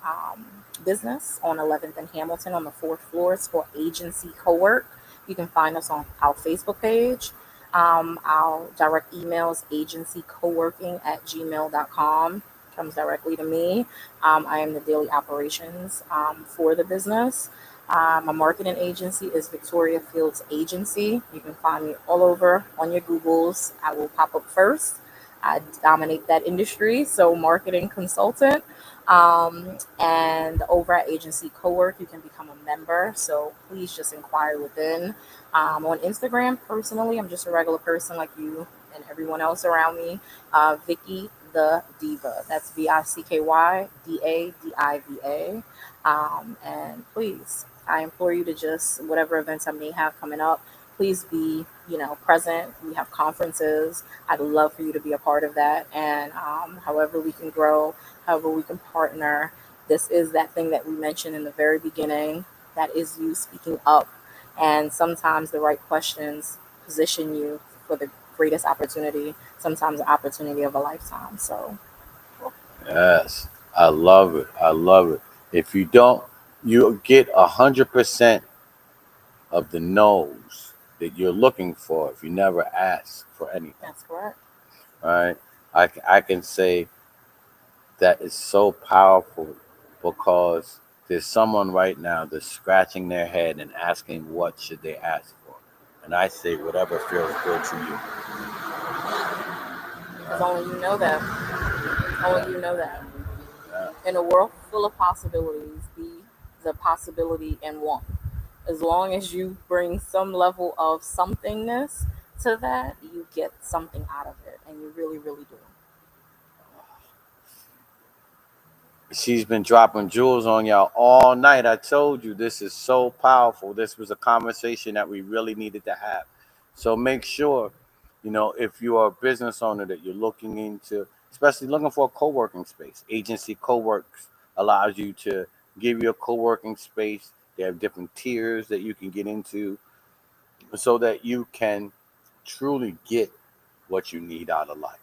business on 11th and Hamilton on the fourth floor. It's called Agency Co-work. You can find us on our Facebook page. Our direct email is agencycoworking@gmail.com. Comes directly to me. I am the daily operations for the business. My marketing agency is Victoria Fields Agency. You can find me all over on your Googles. I will pop up first. I dominate that industry, so marketing consultant. And over at Agency Cowork, you can become a member. So please just inquire within. On Instagram, personally, I'm just a regular person like you and everyone else around me. Vicky the Diva. That's VICKYDADIVA. And please, I implore you to just whatever events I may have coming up, please be present. We have conferences. I'd love for you to be a part of that. And however we can grow, however we can partner. This is that thing that we mentioned in the very beginning. That is you speaking up, and sometimes the right questions position you for the greatest opportunity, sometimes the opportunity of a lifetime. So Yes, I love it. I love it. If you don't, you get 100% of the no's that you're looking for if you never ask for anything. that's correct. Right? I can say that is so powerful because there's someone right now that's scratching their head and asking what should they ask for. And I say whatever feels good to you. Because Right? only you know that. Yeah, Only you know that. yeah. In a world full of possibilities, be the possibility in one. As long as you bring some level of somethingness to that, you get something out of it, and you really, really do. She's been dropping jewels on y'all all night. I told you this is so powerful. This was a conversation that we really needed to have. So make sure, if you are a business owner that you're looking into, especially looking for a co-working space. Agency co-works allows you to give you a co-working space. They have different tiers that you can get into so that you can truly get what you need out of life.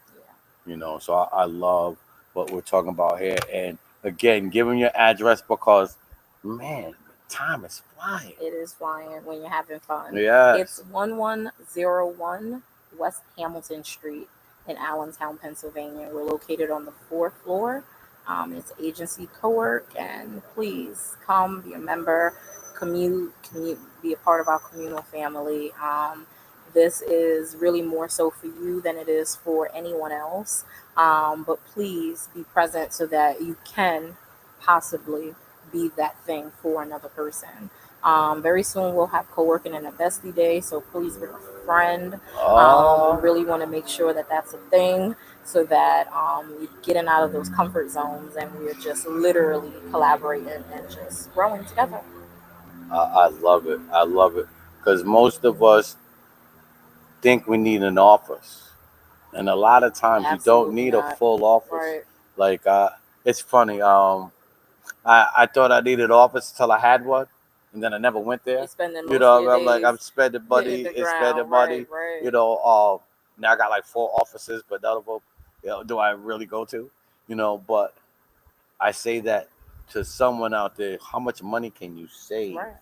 Yeah. So I love what we're talking about here. And again, giving your address because, man, time is flying. It is flying when you're having fun. It's Yes. 1101 West Hamilton Street in Allentown, Pennsylvania. We're located on the fourth floor. It's agency co-work, and please come be a member, commute, be a part of our communal family. This is really more so for you than it is for anyone else. But please be present so that you can possibly be that thing for another person. Very soon we'll have co-working and a bestie day, so please bring a friend. We really want to make sure that that's a thing, so that we're getting out of those comfort zones and we're just literally collaborating and just growing together. I love it. I love it because most of us think we need an office, and a lot of times you don't Absolutely need a not. full office. Right. Like it's funny. I thought I needed an office till I had one, and then I never went there. You're spending You most of know, your I'm like days I'm spending hitting money the and spending ground. money. Right, right. You know, now I got like 4 offices, but none of them, do I really go to? You know, but I say that to someone out there, how much money can you save Right.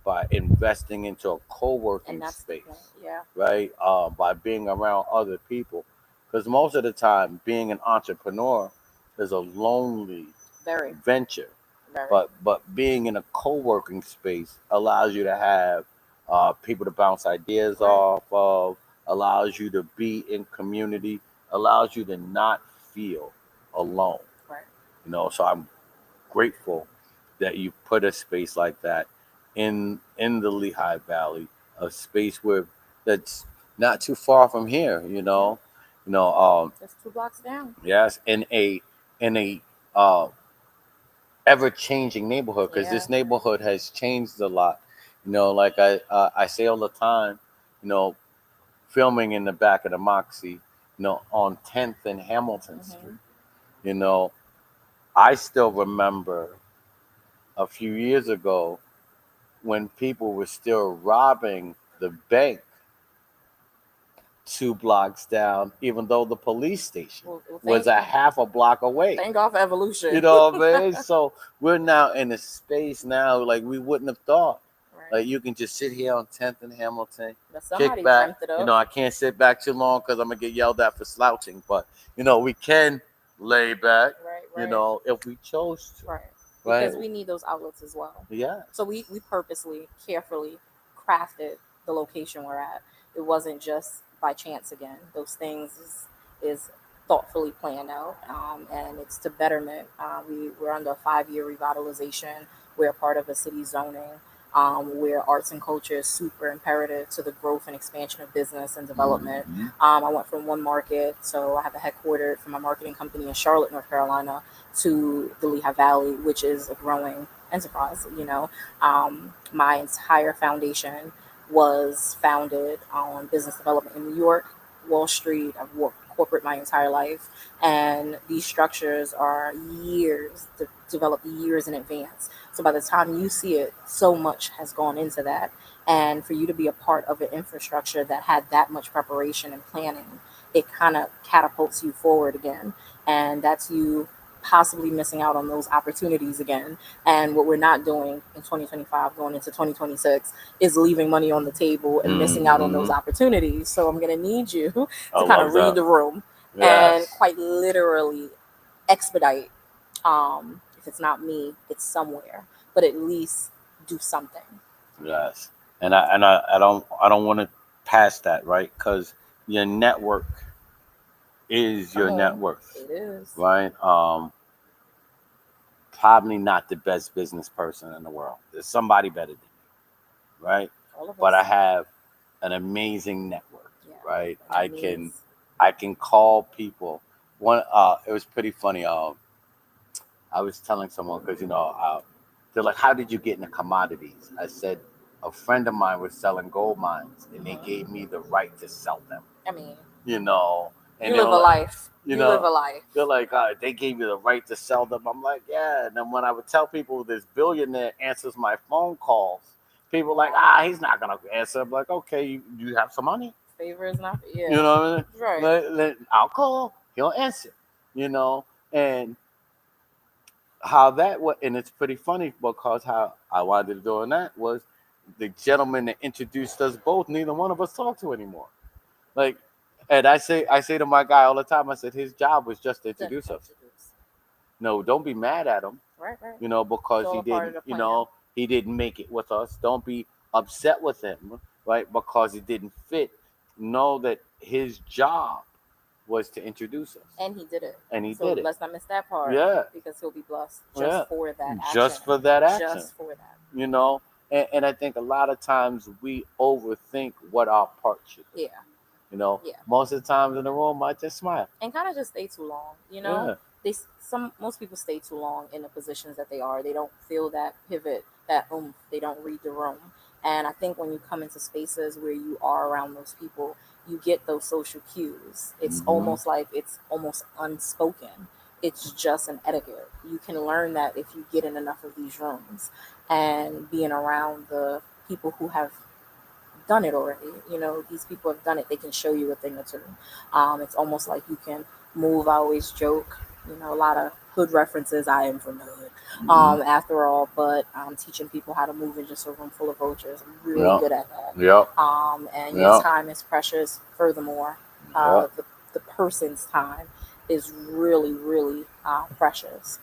by investing into a co-working And that's the space, point. Yeah. right? By being around other people, because most of the time, being an entrepreneur is a lonely Very, venture, very. but being in a co-working space allows you to have people to bounce ideas Right. off of, allows you to be in community, allows you to not feel alone. Right. So I'm grateful that you put a space like that in the Lehigh Valley, a space where that's not too far from here. Yeah. Just 2 blocks down. Yes, in a uh, ever changing neighborhood, because Yeah. this neighborhood has changed a lot. Like I say all the time, you know, filming in the back of the Moxie, on 10th and Hamilton Street. You know, I still remember a few years ago when people were still robbing the bank 2 blocks down, even though the police station was a half a block away. Thank God for evolution. You know what I mean? So we're now in a space now like we wouldn't have thought. Right. Like you can just sit here on 10th and Hamilton, But somebody kick back. dreamt it up. I can't sit back too long because I'm gonna get yelled at for slouching. But we can lay back. Right. If we chose to. Right. Right. Because we need those outlets as well. Yeah. So we purposely, carefully crafted the location we're at. It wasn't just by chance again. Those things is thoughtfully planned out, and it's to betterment. We're under a 5-year revitalization. We're a part of a city zoning, where arts and culture is super imperative to the growth and expansion of business and development. I went from one market, so I have a headquartered for my marketing company in Charlotte, North Carolina, to the Lehigh Valley, which is a growing enterprise. My entire foundation was founded on business development in New York, Wall Street. I've worked corporate my entire life, and these structures are developed years in advance. So by the time you see it, so much has gone into that, and for you to be a part of an infrastructure that had that much preparation and planning, it kind of catapults you forward again, and that's you possibly missing out on those opportunities again. And what we're not doing in 2025 going into 2026 is leaving money on the table and missing out on those opportunities. So I'm going to need you to kind of read the room and quite literally expedite. If it's not me, it's somewhere, but at least do something. Yes. And I don't want to pass that, right? Because your network is your net worth. It is. Right? Probably not the best business person in the world. There's somebody better than me, right? But I have an amazing network, right? I can call people. It was pretty funny. I was telling someone because they're like, "How did you get into commodities?" I said, a friend of mine was selling gold mines, and they gave me the right to sell them. I mean, and you live a life. You live a life. They're like, they gave you the right to sell them. I'm like, yeah. And then when I would tell people this billionaire answers my phone calls, people like, he's not gonna answer. I'm like, okay, you have some money. Favor is not. Yeah. You know what I mean? Right. I'll call. He'll answer. And how that was, and it's pretty funny because how I wound up doing that was the gentleman that introduced us both. Neither one of us talk to anymore. And I say to my guy all the time. I said his job was just to introduce us. No, don't be mad at him, Right, right. It's because all he a part of didn't, the plan. he didn't make it with us. Don't be upset with him, right? Because he didn't fit. Know that his job was to introduce us, And he did it. and he So did it. let's not miss that part Yeah, because he'll be blessed yeah, just for that action. just for that action, Just for that. you know. And I think a lot of times we overthink what our part should be. Yeah. Yeah. Most of the times in the room, I just smile. And kind of just stay too long, Yeah, most people stay too long in the positions that they are. They don't feel that pivot, that they don't read the room. And I think when you come into spaces where you are around those people, you get those social cues. It's hmm almost unspoken. It's just an etiquette. You can learn that if you get in enough of these rooms and being around the people who have done it already. These people have done it. They can show you a thing or two. It's almost like you can move. I always joke, a lot of hood references. I am from the hood, hmm after all, but teaching people how to move in just a room full of vultures. I'm really yeah, good at that. yeah, And your yeah, time is precious. Furthermore, yeah. the person's time is really, really precious.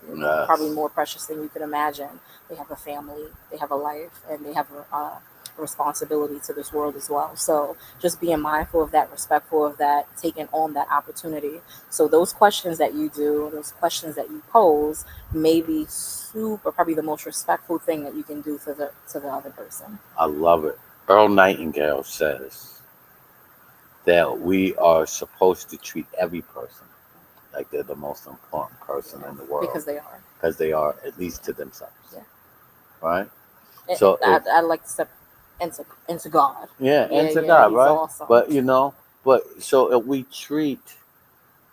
Probably Yes, more precious than you could imagine. They have a family, they have a life, and they have a responsibility to this world as well. So just being mindful of that, respectful of that, taking on that opportunity. So those questions that you do, those questions that you pose, may be super probably the most respectful thing that you can do to the other person. I love it. Earl Nightingale says that we are supposed to treat every person like they're the most important person Yeah, in the world because they are. because they are, at least to themselves, Yeah, right? and So if I like to step into God. yeah, and Yeah, to yeah, God, he's right? awesome. But so if we treat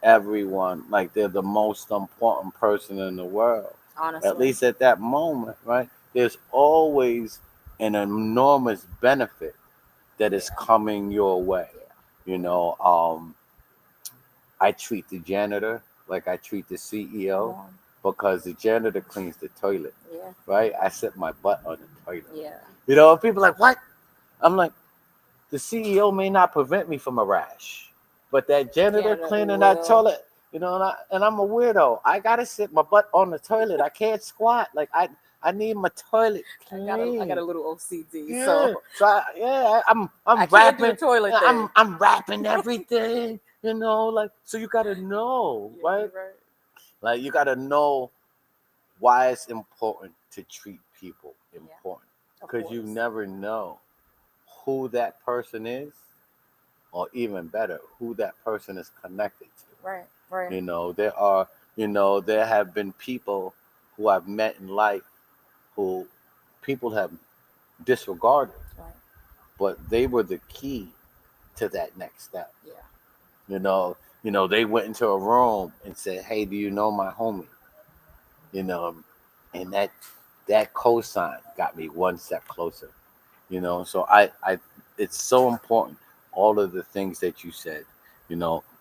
everyone like they're the most important person in the world, at Honestly, least at that moment, right? There's always an enormous benefit that is yeah, coming your way. yeah, You yeah. know, I treat the janitor like I treat the Come CEO on, because the janitor cleans the toilet, yeah, right? I sit my butt on the toilet. yeah. People are like, what? I'm like, the CEO may not prevent me from a rash, but that janitor Canada cleaning that will. toilet, I'm a weirdo. I gotta sit my butt on the toilet. I can't squat. Like I need my toilet I got a clean. little OCD, so Yeah. So I'm I can't do the rapping. toilet thing. I'm rapping everything. Like so you gotta know, Yeah, right? you're right. Like you gotta know why it's important to treat people Yeah, important, of because you course. never know who that person is, or even better, who that person is connected to. Right, right, There have been people who I've met in life who people have disregarded, right. but they were the key to that next step. Yeah, They went into a room and said, "Hey, do you know my homie?" You know, and that cosign got me one step closer. So I it's so important, all of the things that you said.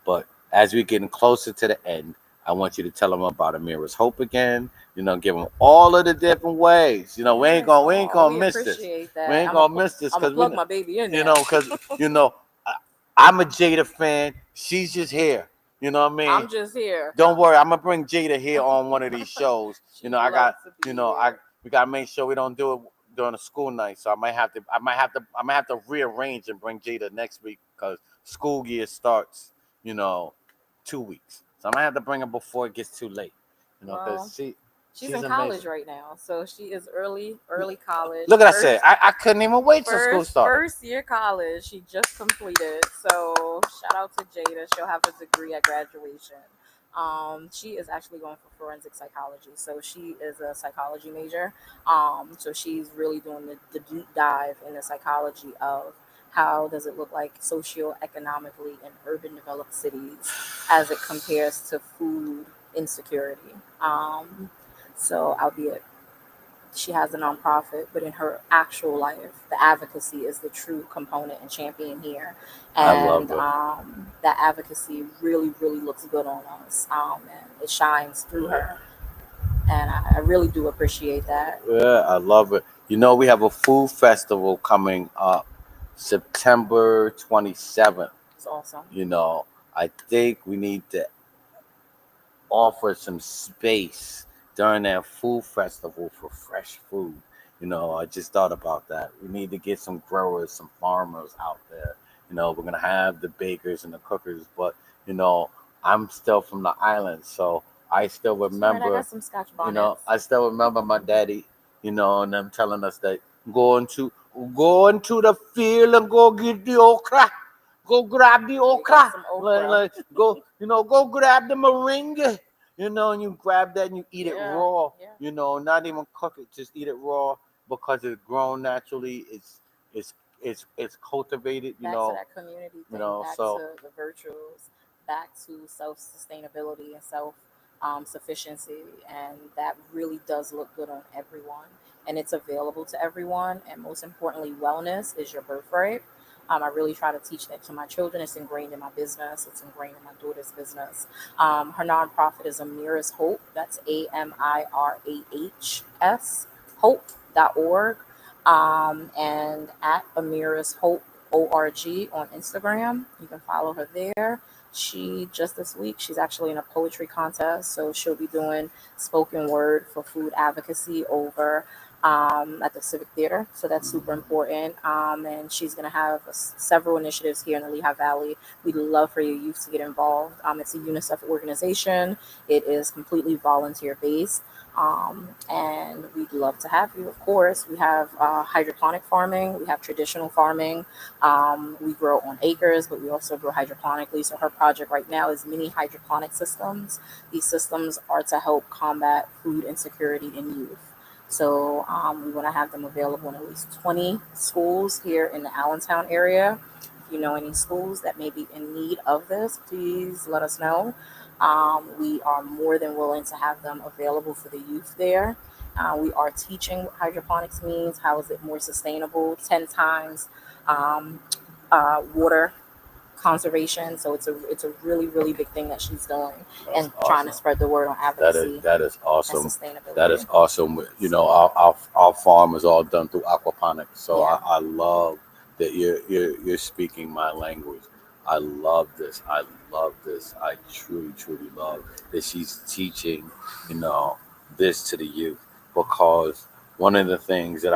But as we're getting closer to the end, I want you to tell them about Amira's Hope again. Give them all of the different ways. yes. We ain't Oh, gonna we miss this. appreciate We that. ain't gonna miss this I'm gonna because plug my baby in you there. know because you know I, I'm a Jada fan. She's just here. You know what I mean? I'm just here. Don't worry, I'm gonna bring Jada here on one of these shows. She'd I love got, to be here. we gotta make sure we don't do it during a school night. So I might have to rearrange and bring Jada next week because school year starts, you know, 2 weeks. So I might have to bring her before it gets too late. Well, Because she's she's in college amazing. right now, so she is early college. Look at that said. I couldn't even wait till school First started. first year college. She just completed. So shout out to Jada. She'll have a degree at graduation. She is actually going for forensic psychology. So she is a psychology major. So she's really doing the deep dive in the psychology of how does it look like socioeconomically in urban developed cities as it compares to food insecurity. So albeit she has a nonprofit, but in her actual life, the advocacy is the true component and champion here. I love And it. that advocacy really, really looks good on us. And it shines through her. And I really do appreciate that. Yeah, I love it. We have a food festival coming up September 27th. It's awesome. I think we need to offer some space during that food festival for fresh food. I just thought about that. We need to get some growers, some farmers out there. We're gonna have the bakers and the cookers, but you know, I'm still from the island, so I still It's all right. I got remember. some Scotch bonnets. I still remember my daddy. And them telling us that go into go into the field and go get the okra. Go grab the We got okra. some Like, okra. like go, go grab the moringa. And you grab that and you eat it Yeah, raw. yeah. Not even cook it, just eat it raw because it's grown naturally. It's cultivated. Back to that community thing, back So to the virtues, back to self sustainability and self sufficiency, and that really does look good on everyone, and it's available to everyone. And most importantly, wellness is your birthright. I really try to teach that to my children. It's ingrained in my business. It's ingrained in my daughter's business. Her nonprofit is Amira's Hope. That's AMIRAHS Hope.org. And at Amira's Hope ORG on Instagram. You can follow her there. She just this week, she's actually in a poetry contest, so she'll be doing spoken word for food advocacy over at the Civic Theater. So that's super important. And she's going to have several initiatives here in the Lehigh Valley. We'd love for your youth to get involved. It's a UNICEF organization. It is completely volunteer based. And we'd love to have you, of course. We have hydroponic farming, we have traditional farming. We grow on acres, but we also grow hydroponically. So her project right now is mini hydroponic systems. These systems are to help combat food insecurity in youth. So we want to have them available in at least 20 schools here in the Allentown area. If you know any schools that may be in need of this, please let us know. We are more than willing to have them available for the youth there. We are teaching what hydroponics means. How is it more sustainable? 10 times water conservation. So it's a really really big thing that she's doing, that's and trying to awesome. spread the word on advocacy That is and awesome. sustainability. That is awesome. Our farm is all done through aquaponics, so Yeah. I love that you're speaking my language. I love this. I love this. I truly love that she's teaching, you know, this to the youth because one of the things that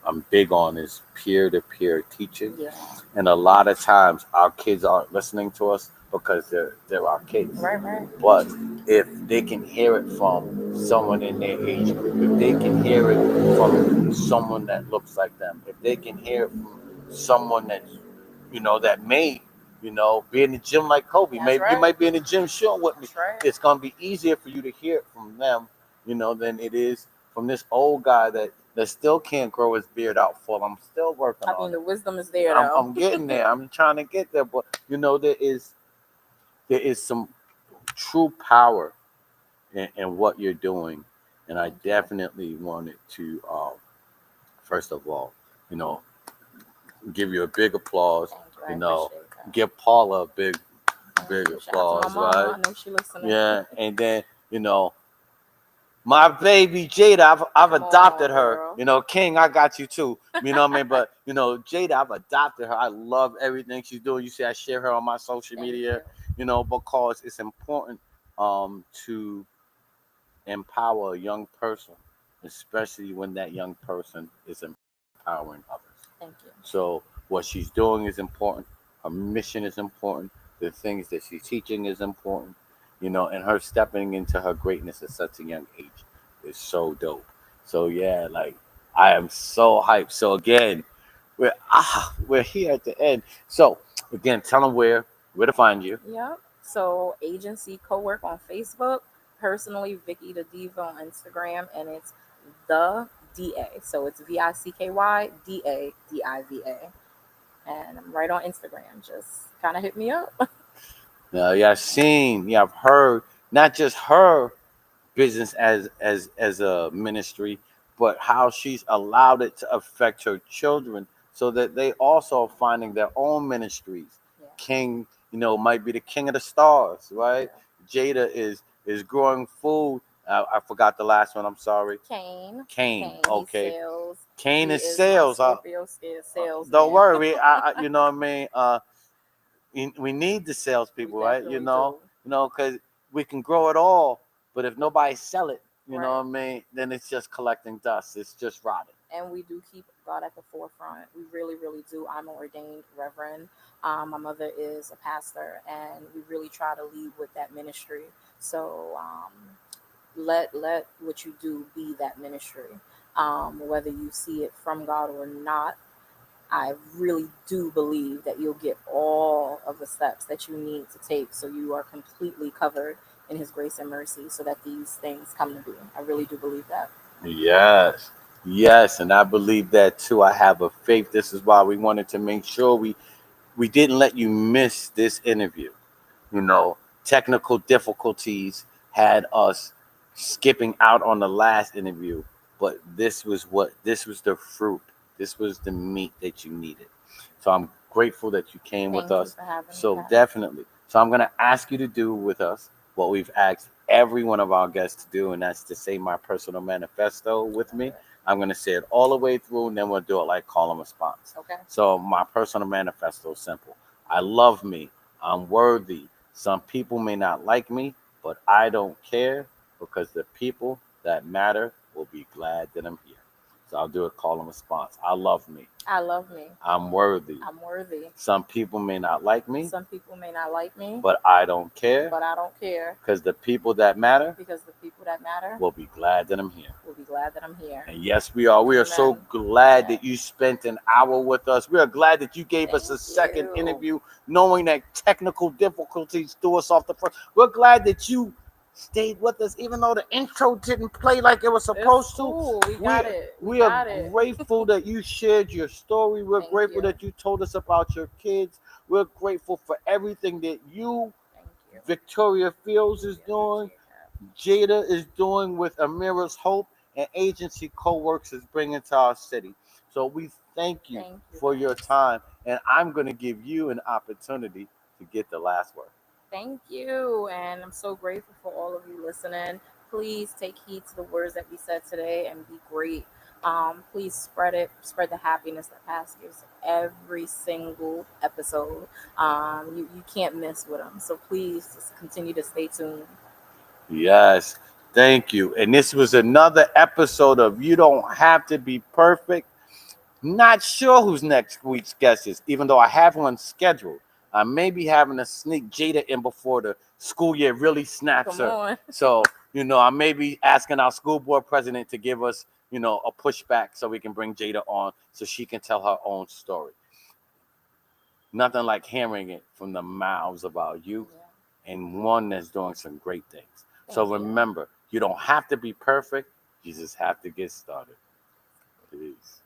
I'm big on is peer to peer teaching, Yeah. and a lot of times our kids aren't listening to us because they're our kids. Right. But if they can hear it from someone in their age group, if they can hear it from someone that looks like them, if they can hear it from someone that may, be in the gym like Kobe, That's maybe you right. might be in the gym short with me. That's right. It's gonna be easier for you to hear it from them, than it is from this old guy that still can't grow his beard out full. I'm still working I on mean, it. the wisdom is there I'm, though. I'm getting there. I'm trying to get there, but there is some true power in what you're doing, and I Thank you. definitely wanted to, first of all, you know, give you a big applause. Thank you. I You know, appreciate that. give Paula a big Thank big you. Shout out to my applause, mama. right? I know she listening. Yeah, and then my baby Jada, I've Come on, adopted her. girl. King, I got you too. You know what I mean? But Jada, I've adopted her. I love everything she's doing. You see, I share her on my social Thank media. you. Because it's important to empower a young person, especially when that young person is empowering others. Thank you. So what she's doing is important. Her mission is important. The things that she's teaching is important. And her stepping into her greatness at such a young age is so dope. So yeah, like I am so hyped. So again, we're here at the end. So again, tell them where to find you. Yep. So agency co-work on Facebook. Personally, Vicky the Diva on Instagram, and it's the DA. So it's VICKY DA. And I'm right on Instagram. Just kind of hit me up. Now, yeah, I've seen, yeah, I've heard not just her business as a ministry, but how she's allowed it to affect her children, so that they also are finding their own ministries. Yeah. King, might be the king of the stars, right? Yeah. Jada is growing food. I forgot the last one. I'm sorry. Kane. Cain. He Okay. sells. Cain He is is my sales. Scorpio salesman. Don't worry. You know what I mean. We need the salespeople, We right? definitely do. Because we can grow it all, but if nobody sell it, you know Right. what I mean, then it's just collecting dust. It's just rotting. And we do keep God at the forefront. We really, really do. I'm an ordained reverend. My mother is a pastor, and we really try to lead with that ministry. So let what you do be that ministry. Whether you see it from God or not, I really do believe that you'll get all of the steps that you need to take so you are completely covered in His grace and mercy so that these things come to be. I really do believe that. Yes. Yes, and I believe that too. I have a faith. This is why we wanted to make sure we didn't let you miss this interview. You know, technical difficulties had us skipping out on the last interview, but this was the fruit. This was the meat that you needed. So I'm grateful that you came with Thank you us. for having me, So Pat. definitely. So I'm gonna ask you to do with us what we've asked every one of our guests to do, and that's to say my personal manifesto with me. Okay. I'm gonna say it all the way through, and then we'll do it like call and response. Okay. So my personal manifesto is simple. I love me. I'm worthy. Some people may not like me, but I don't care because the people that matter will be glad that I'm here. So I'll do a call and response. I love me. I love me. I'm worthy. I'm worthy. Some people may not like me, Some people may not like me, but I don't care but I don't care because the people that matter because the people that matter will be glad that I'm here. will be glad that I'm here. And yes, we are. We are so Amen. glad Yes. that you spent an hour with us. We are glad that you gave us Thank a second you. interview, knowing that technical difficulties threw us off the front. We're glad that you stayed with us, even though the intro didn't play like it was It's supposed to. cool. We We got it. We we are got it. grateful that you shared your story. We're Thank grateful you. that you told us about your kids. We're grateful for everything that you, Thank you. Victoria Fields, Thank is you. I doing. appreciate that. Jada is doing with Amira's Hope and Agency Co-works is bringing to our city. So we thank you Thank you for your guys. time, and I'm going to give you an opportunity to get the last word. Thank you. And I'm so grateful for all of you listening. Please take heed to the words that we said today and be great. Please spread it, spread the happiness that Pastor gives every single episode. You can't miss with them. So please just continue to stay tuned. Yes, thank you. And this was another episode of You Don't Have to Be Perfect. Not sure who's next week's guest is, even though I have one scheduled. I may be having to sneak Jada in before the school year really snaps Come her. on. So, I may be asking our school board president to give us, a pushback so we can bring Jada on so she can tell her own story. Nothing like hearing it from the mouths of our youth Yeah. and one that's doing some great things. So Thank you. remember, you don't have to be perfect, you just have to get started. Peace.